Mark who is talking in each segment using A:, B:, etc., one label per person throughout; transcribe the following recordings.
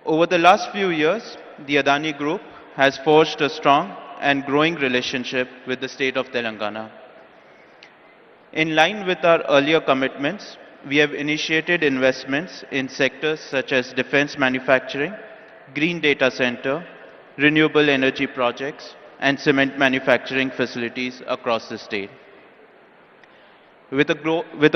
A: Over the last few years, the Adani Group has forged a strong and growing relationship with the state of Telangana. In line with our earlier commitments, we have initiated investments in sectors such as defense manufacturing, green data center, renewable energy projects, and cement manufacturing facilities across the state. With a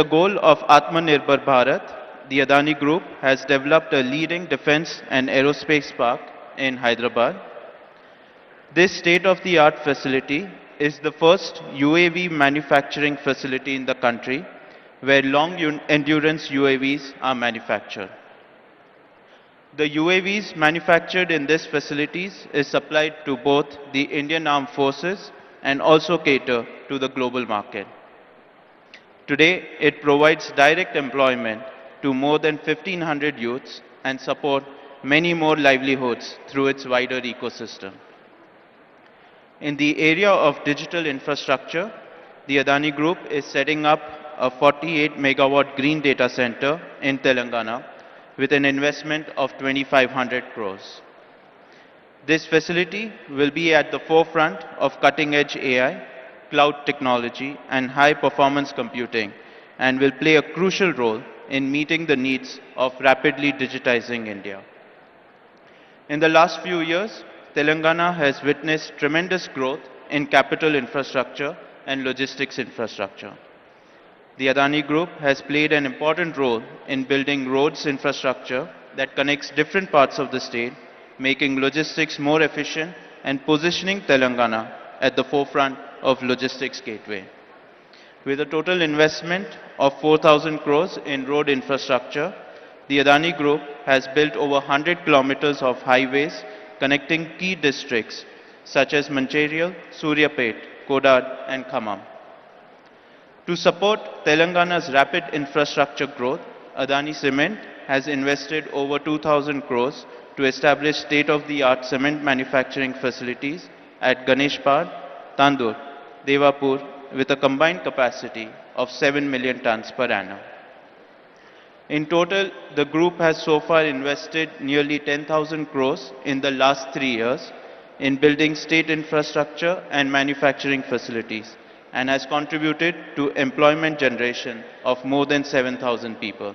A: goal of Atmanirbhar Bharat, the Adani Group has developed a leading defense and aerospace park in Hyderabad. This state-of-the-art facility is the first UAV manufacturing facility in the country where long-endurance UAVs are manufactured. The UAVs manufactured in these facilities is supplied to both the Indian Armed Forces and also cater to the global market. Today, it provides direct employment to more than 1,500 youths and support many more livelihoods through its wider ecosystem. In the area of digital infrastructure, the Adani Group is setting up a 48 megawatt green data center in Telangana with an investment of 2,500 crores. This facility will be at the forefront of cutting-edge AI, cloud technology, and high-performance computing, and will play a crucial role in meeting the needs of rapidly digitizing India. In the last few years, Telangana has witnessed tremendous growth in capital infrastructure and logistics infrastructure. The Adani Group has played an important role in building roads infrastructure that connects different parts of the state, making logistics more efficient and positioning Telangana at the forefront of logistics gateway. With a total investment of 4,000 crores in road infrastructure, the Adani Group has built over 100 kilometers of highways connecting key districts such as Mancherial, Suryapet, Kodad, and Khammam. To support Telangana's rapid infrastructure growth, Adani Cement has invested over 2,000 crores to establish state-of-the-art cement manufacturing facilities at Ganeshpad, Tandur, 𝗹𝗶 with a combined capacity of 7 million tons per annum. In total, the group has so far invested nearly 10,000 crores in the last 3 years in building state infrastructure and manufacturing facilities, and has contributed to employment generation of more than 7,000 people.